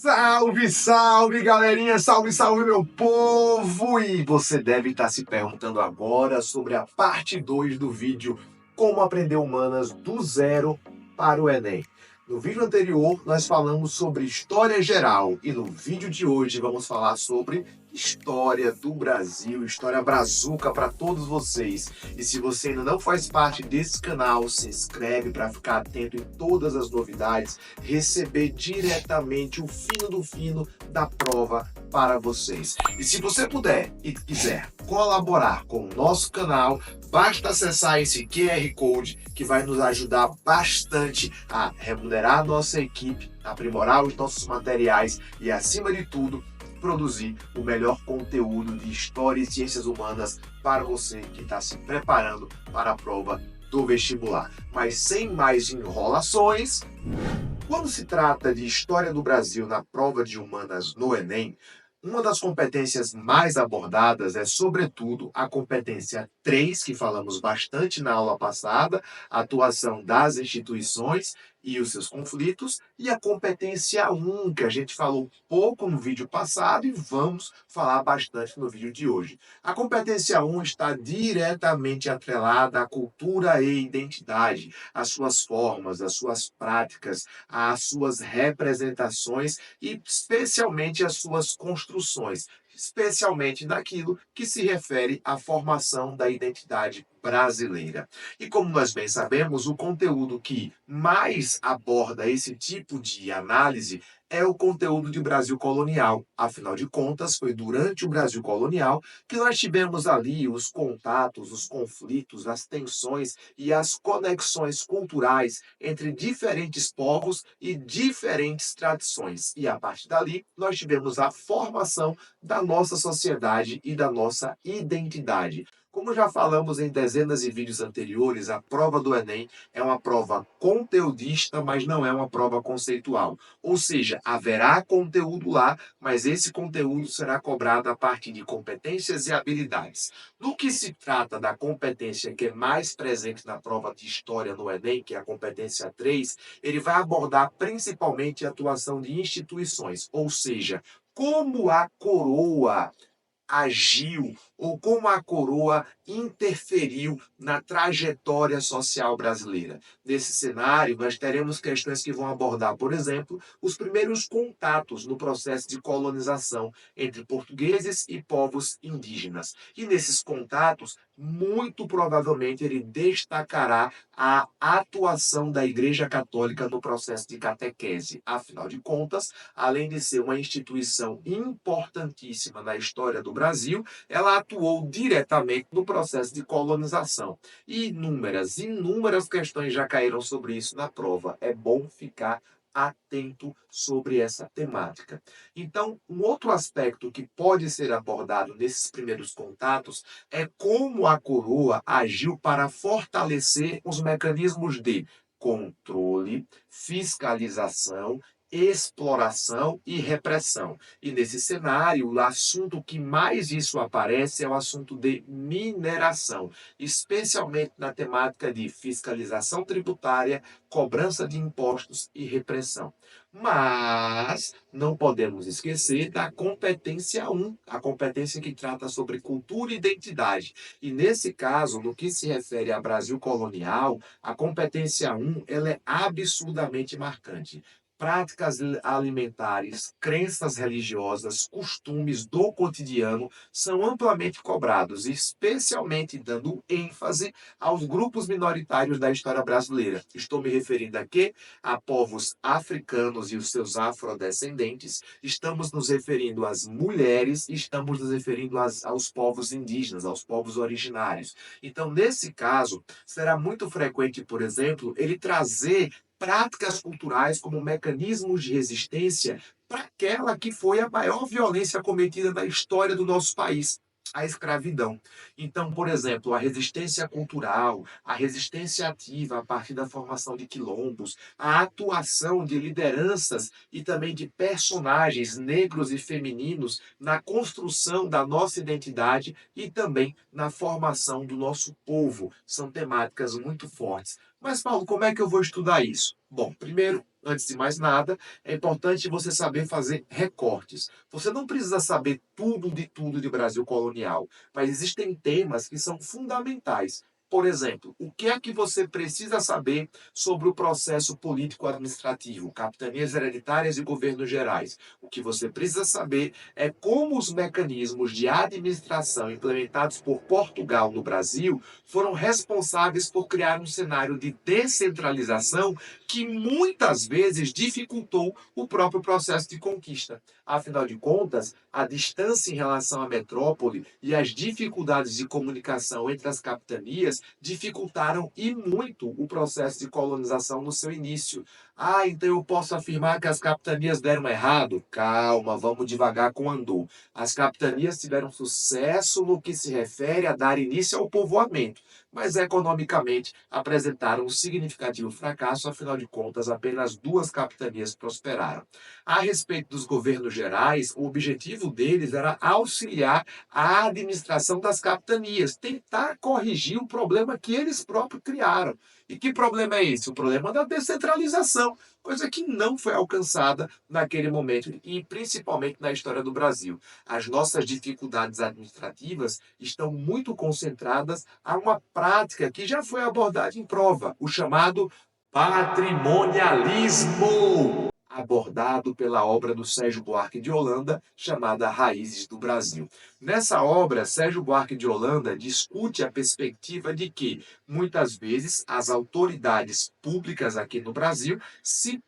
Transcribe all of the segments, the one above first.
Salve, salve, galerinha! Salve, salve, meu povo! E você deve estar se perguntando agora sobre a parte 2 do vídeo Como Aprender Humanas do Zero para o Enem. No vídeo anterior, nós falamos sobre história geral e no vídeo de hoje vamos falar sobre história do Brasil, história brazuca para todos vocês. E se você ainda não faz parte desse canal, se inscreve para ficar atento em todas as novidades, receber diretamente o fino do fino da prova para vocês. E se você puder e quiser colaborar com o nosso canal, basta acessar esse QR Code que vai nos ajudar bastante a remunerar a nossa equipe, aprimorar os nossos materiais e, acima de tudo, produzir o melhor conteúdo de História e Ciências Humanas para você que está se preparando para a prova do vestibular. Mas sem mais enrolações, quando se trata de História do Brasil na prova de Humanas no Enem, uma das competências mais abordadas é, sobretudo, a competência 3, que falamos bastante na aula passada, a atuação das instituições e os seus conflitos, e a competência 1, que a gente falou pouco no vídeo passado e vamos falar bastante no vídeo de hoje. A competência 1 está diretamente atrelada à cultura e identidade, às suas formas, às suas práticas, às suas representações e especialmente às suas construções, especialmente naquilo que se refere à formação da identidade brasileira. E como nós bem sabemos, o conteúdo que mais aborda esse tipo de análise é o conteúdo de Brasil colonial. Afinal de contas, foi durante o Brasil colonial que nós tivemos ali os contatos, os conflitos, as tensões e as conexões culturais entre diferentes povos e diferentes tradições. E a partir dali, nós tivemos a formação da nossa sociedade e da nossa identidade. Como já falamos em dezenas de vídeos anteriores, a prova do Enem é uma prova conteudista, mas não é uma prova conceitual. Ou seja, haverá conteúdo lá, mas esse conteúdo será cobrado a partir de competências e habilidades. No que se trata da competência que é mais presente na prova de História no Enem, que é a competência 3, ele vai abordar principalmente a atuação de instituições, ou seja, como a coroa agiu ou como a coroa interferiu na trajetória social brasileira. Nesse cenário, nós teremos questões que vão abordar, por exemplo, os primeiros contatos no processo de colonização entre portugueses e povos indígenas. E nesses contatos, muito provavelmente ele destacará a atuação da Igreja Católica no processo de catequese. Afinal de contas, além de ser uma instituição importantíssima na história do Brasil, ela atuou diretamente no processo de colonização. E inúmeras questões já caíram sobre isso na prova. É bom ficar atento sobre essa temática. Então, um outro aspecto que pode ser abordado nesses primeiros contatos é como a coroa agiu para fortalecer os mecanismos de controle, fiscalização, exploração e repressão. E nesse cenário, o assunto que mais isso aparece é o assunto de mineração, especialmente na temática de fiscalização tributária, cobrança de impostos e repressão. Mas não podemos esquecer da competência 1, a competência que trata sobre cultura e identidade. E nesse caso, no que se refere a Brasil colonial, a competência 1 ela é absurdamente marcante. Práticas alimentares, crenças religiosas, costumes do cotidiano são amplamente cobrados, especialmente dando ênfase aos grupos minoritários da história brasileira. Estou me referindo aqui a povos africanos e os seus afrodescendentes, estamos nos referindo às mulheres, estamos nos referindo aos povos indígenas, aos povos originários. Então, nesse caso, será muito frequente, por exemplo, ele trazer práticas culturais como mecanismos de resistência para aquela que foi a maior violência cometida na história do nosso país, a escravidão. Então, por exemplo, a resistência cultural, a resistência ativa a partir da formação de quilombos, a atuação de lideranças e também de personagens negros e femininos na construção da nossa identidade e também na formação do nosso povo. São temáticas muito fortes. Mas, Paulo, como é que eu vou estudar isso? Bom, primeiro, antes de mais nada, é importante você saber fazer recortes. Você não precisa saber tudo de Brasil colonial, mas existem temas que são fundamentais. Por exemplo, o que é que você precisa saber sobre o processo político-administrativo, capitanias hereditárias e governos gerais? O que você precisa saber é como os mecanismos de administração implementados por Portugal no Brasil foram responsáveis por criar um cenário de descentralização que muitas vezes dificultou o próprio processo de conquista. Afinal de contas, a distância em relação à metrópole e as dificuldades de comunicação entre as capitanias dificultaram e muito o processo de colonização no seu início. Ah, então eu posso afirmar que as capitanias deram errado? Calma, vamos devagar com o andor. As capitanias tiveram sucesso no que se refere a dar início ao povoamento, mas economicamente apresentaram um significativo fracasso, afinal de contas, apenas duas capitanias prosperaram. A respeito dos governos gerais, o objetivo deles era auxiliar a administração das capitanias, tentar corrigir o problema que eles próprios criaram. E que problema é esse? O problema da descentralização, coisa que não foi alcançada naquele momento e principalmente na história do Brasil. As nossas dificuldades administrativas estão muito concentradas a uma prática que já foi abordada em prova, o chamado patrimonialismo, abordado pela obra do Sérgio Buarque de Holanda, chamada Raízes do Brasil. Nessa obra, Sérgio Buarque de Holanda discute a perspectiva de que, muitas vezes, as autoridades públicas aqui no Brasil se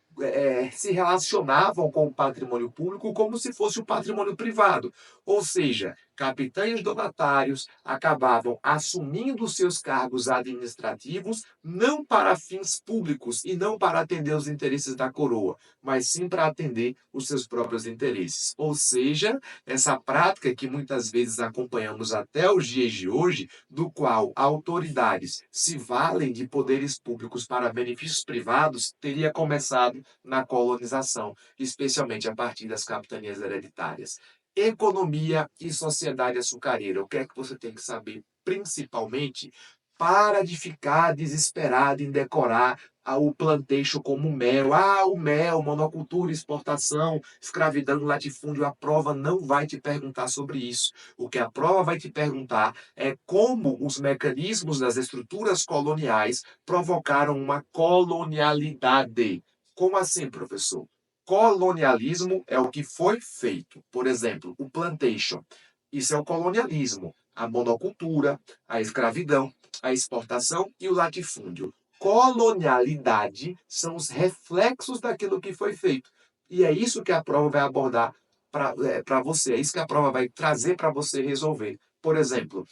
relacionavam com o patrimônio público como se fosse o patrimônio privado. Ou seja, capitães donatários acabavam assumindo seus cargos administrativos não para fins públicos e não para atender os interesses da coroa, mas sim para atender os seus próprios interesses. Ou seja, essa prática que muitas vezes acompanhamos até os dias de hoje, do qual autoridades se valem de poderes públicos para benefícios privados, teria começado na colonização, especialmente a partir das capitanias hereditárias. Economia e sociedade açucareira. O que é que você tem que saber, principalmente? Para de ficar desesperado em decorar o plantation como mel. Ah, o mel, monocultura, exportação, escravidão, latifúndio. A prova não vai te perguntar sobre isso. O que a prova vai te perguntar é como os mecanismos das estruturas coloniais provocaram uma colonialidade. Como assim, professor? Colonialismo é o que foi feito. Por exemplo, o plantation. Isso é o colonialismo. A monocultura, a escravidão, a exportação e o latifúndio. Colonialidade são os reflexos daquilo que foi feito. E é isso que a prova vai abordar para você. É isso que a prova vai trazer para você resolver. Por exemplo,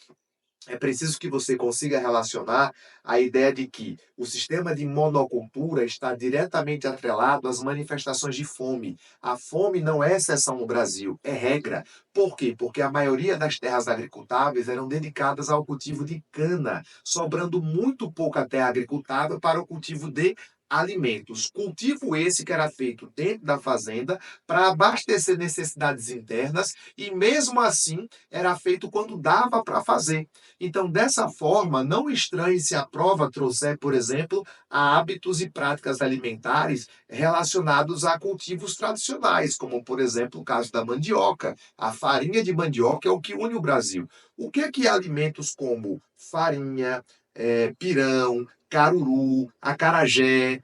é preciso que você consiga relacionar a ideia de que o sistema de monocultura está diretamente atrelado às manifestações de fome. A fome não é exceção no Brasil, é regra. Por quê? Porque a maioria das terras agricultáveis eram dedicadas ao cultivo de cana, sobrando muito pouca terra agricultável para o cultivo de alimentos. Cultivo esse que era feito dentro da fazenda para abastecer necessidades internas e mesmo assim era feito quando dava para fazer. Então, dessa forma, não estranhe se a prova trouxer, por exemplo, hábitos e práticas alimentares relacionados a cultivos tradicionais, como, por exemplo, o caso da mandioca. A farinha de mandioca é o que une o Brasil. O que é que alimentos como farinha, pirão, caruru, acarajé,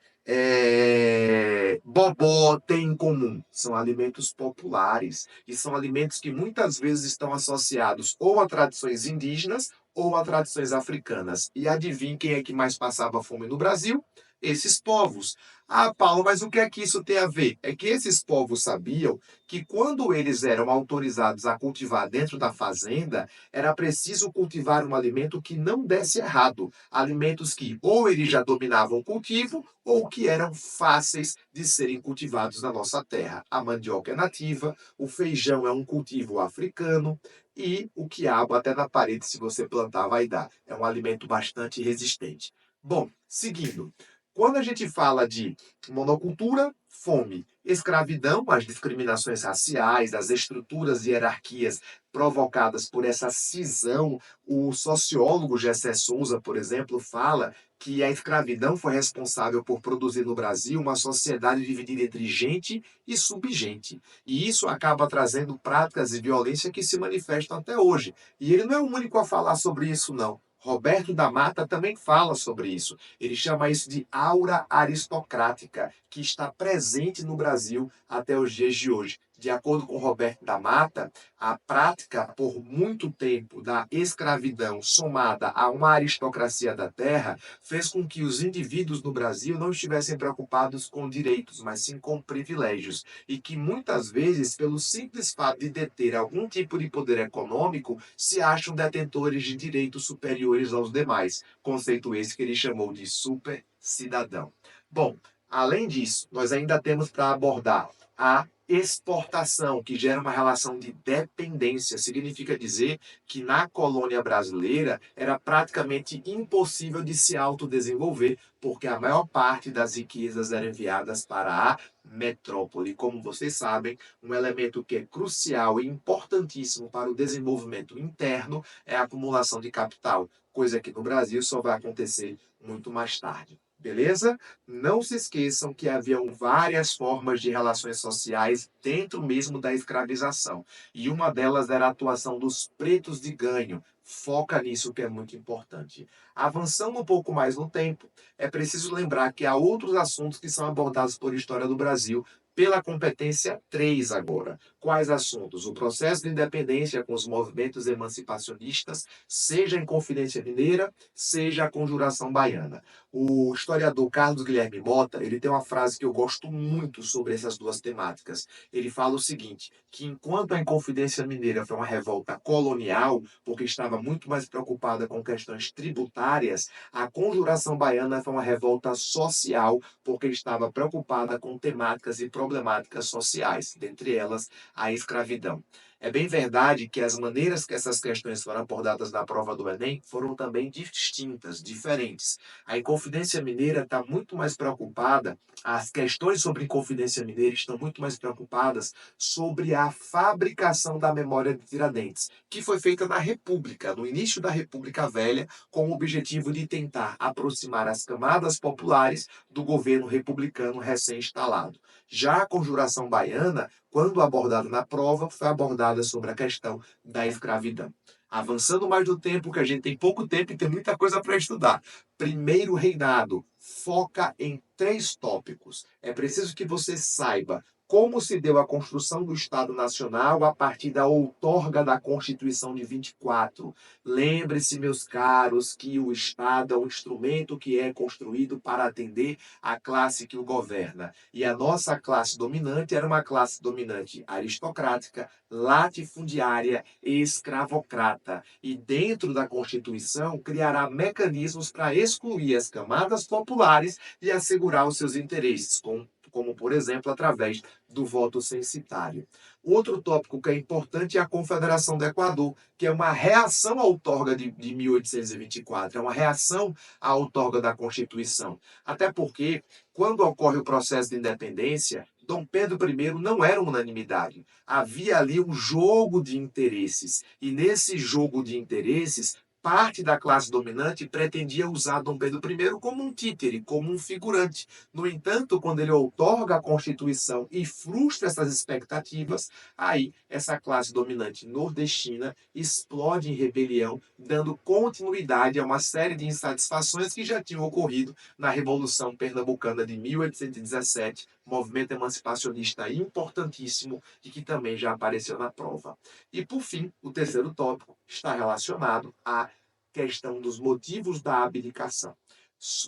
bobó têm em comum? São alimentos populares e são alimentos que muitas vezes estão associados ou a tradições indígenas ou a tradições africanas. E adivinhe quem é que mais passava fome no Brasil? Esses povos. Ah, Paulo, mas o que é que isso tem a ver? É que esses povos sabiam que quando eles eram autorizados a cultivar dentro da fazenda, era preciso cultivar um alimento que não desse errado. Alimentos que ou eles já dominavam o cultivo ou que eram fáceis de serem cultivados na nossa terra. A mandioca é nativa, o feijão é um cultivo africano, e o quiabo, até na parede, se você plantar, vai dar. É um alimento bastante resistente. Bom, seguindo. Quando a gente fala de monocultura, fome, escravidão, as discriminações raciais, as estruturas e hierarquias provocadas por essa cisão, o sociólogo Gessé Souza, por exemplo, fala que a escravidão foi responsável por produzir no Brasil uma sociedade dividida entre gente e subgente. E isso acaba trazendo práticas de violência que se manifestam até hoje. E ele não é o único a falar sobre isso, não. Roberto da Mata também fala sobre isso. Ele chama isso de aura aristocrática, que está presente no Brasil até os dias de hoje. De acordo com Roberto da Mata, a prática por muito tempo da escravidão somada a uma aristocracia da terra fez com que os indivíduos no Brasil não estivessem preocupados com direitos, mas sim com privilégios. E que muitas vezes, pelo simples fato de deter algum tipo de poder econômico, se acham detentores de direitos superiores aos demais. Conceito esse que ele chamou de super cidadão. Bom, além disso, nós ainda temos para abordar a exportação, que gera uma relação de dependência. Significa dizer que na colônia brasileira era praticamente impossível de se autodesenvolver, porque a maior parte das riquezas eram enviadas para a metrópole. Como vocês sabem, um elemento que é crucial e importantíssimo para o desenvolvimento interno é a acumulação de capital, coisa que no Brasil só vai acontecer muito mais tarde. Beleza? Não se esqueçam que haviam várias formas de relações sociais dentro mesmo da escravização. E uma delas era a atuação dos pretos de ganho. Foca nisso que é muito importante. Avançando um pouco mais no tempo, é preciso lembrar que há outros assuntos que são abordados por História do Brasil pela competência 3 agora. Quais assuntos? O processo de independência com os movimentos emancipacionistas, seja a Inconfidência Mineira, seja a Conjuração Baiana. O historiador Carlos Guilherme Mota, ele tem uma frase que eu gosto muito sobre essas duas temáticas. Ele fala o seguinte, que enquanto a Inconfidência Mineira foi uma revolta colonial, porque estava muito mais preocupada com questões tributárias, a Conjuração Baiana foi uma revolta social, porque estava preocupada com temáticas e problemáticas sociais, dentre elas a escravidão. É bem verdade que as maneiras que essas questões foram abordadas na prova do Enem foram também distintas, diferentes. A Inconfidência Mineira está muito mais preocupada, as questões sobre Inconfidência Mineira estão muito mais preocupadas sobre a fabricação da memória de Tiradentes, que foi feita na República, no início da República Velha, com o objetivo de tentar aproximar as camadas populares do governo republicano recém-instalado. Já a Conjuração Baiana, quando abordada na prova, foi abordada sobre a questão da escravidão. Avançando mais no tempo, que a gente tem pouco tempo e tem muita coisa para estudar. Primeiro reinado foca em 3 tópicos. É preciso que você saiba como se deu a construção do Estado Nacional a partir da outorga da Constituição de 24. Lembre-se, meus caros, que o Estado é um instrumento que é construído para atender a classe que o governa. E a nossa classe dominante era uma classe dominante aristocrática, latifundiária e escravocrata. E dentro da Constituição criará mecanismos para excluir as camadas populares e assegurar os seus interesses, como por exemplo, através do voto censitário. Outro tópico que é importante é a Confederação do Equador, que é uma reação à outorga de 1824, é uma reação à outorga da Constituição. Até porque, quando ocorre o processo de independência, Dom Pedro I não era unanimidade. Havia ali um jogo de interesses. E nesse jogo de interesses, parte da classe dominante pretendia usar Dom Pedro I como um títere, como um figurante. No entanto, quando ele outorga a Constituição e frustra essas expectativas, aí essa classe dominante nordestina explode em rebelião, dando continuidade a uma série de insatisfações que já tinham ocorrido na Revolução Pernambucana de 1817, movimento emancipacionista importantíssimo e que também já apareceu na prova. E, por fim, o terceiro tópico está relacionado à questão dos motivos da abdicação.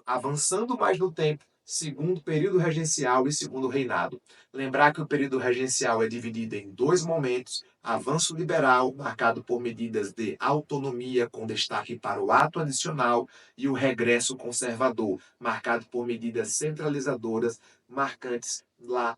Avançando mais no tempo, segundo período regencial e segundo reinado. Lembrar que o período regencial é dividido em 2 momentos: avanço liberal, marcado por medidas de autonomia com destaque para o ato adicional, e o regresso conservador, marcado por medidas centralizadoras, marcantes lá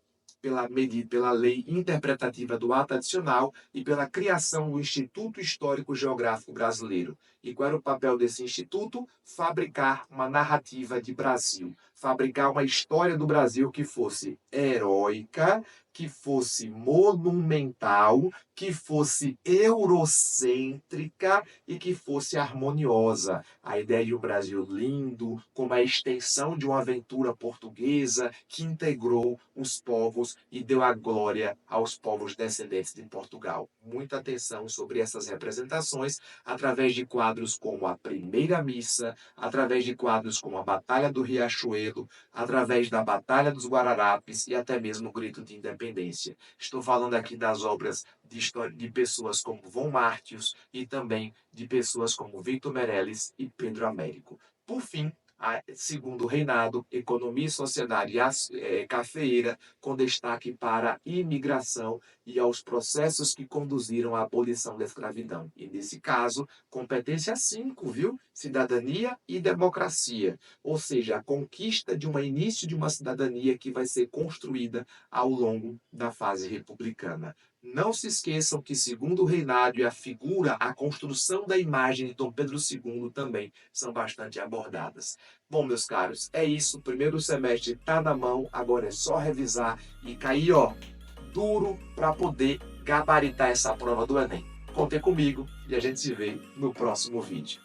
pela lei interpretativa do ato adicional e pela criação do Instituto Histórico Geográfico Brasileiro. E qual era o papel desse instituto? Fabricar uma narrativa de Brasil, fabricar uma história do Brasil que fosse heróica, que fosse monumental, que fosse eurocêntrica e que fosse harmoniosa. A ideia de um Brasil lindo, como a extensão de uma aventura portuguesa que integrou os povos e deu a glória aos povos descendentes de Portugal. Muita atenção sobre essas representações através de quadros como a Primeira Missa, através de quadros como a Batalha do Riachuelo, através da Batalha dos Guararapes e até mesmo o Grito de Independência. Estou falando aqui das obras de pessoas como Von Martius e também de pessoas como Victor Meirelles e Pedro Américo. Por fim, a Segundo Reinado, Economia e Sociedade Cafeeira, com destaque para a imigração e aos processos que conduziram à abolição da escravidão. E, nesse caso, competência 5, viu? Cidadania e democracia. Ou seja, a conquista de um início de uma cidadania que vai ser construída ao longo da fase republicana. Não se esqueçam que Segundo Reinado e a figura, a construção da imagem de Dom Pedro II também são bastante abordadas. Bom, meus caros, é isso. O primeiro semestre está na mão, agora é só revisar e cair, ó, duro para poder gabaritar essa prova do Enem. Contem comigo e a gente se vê no próximo vídeo.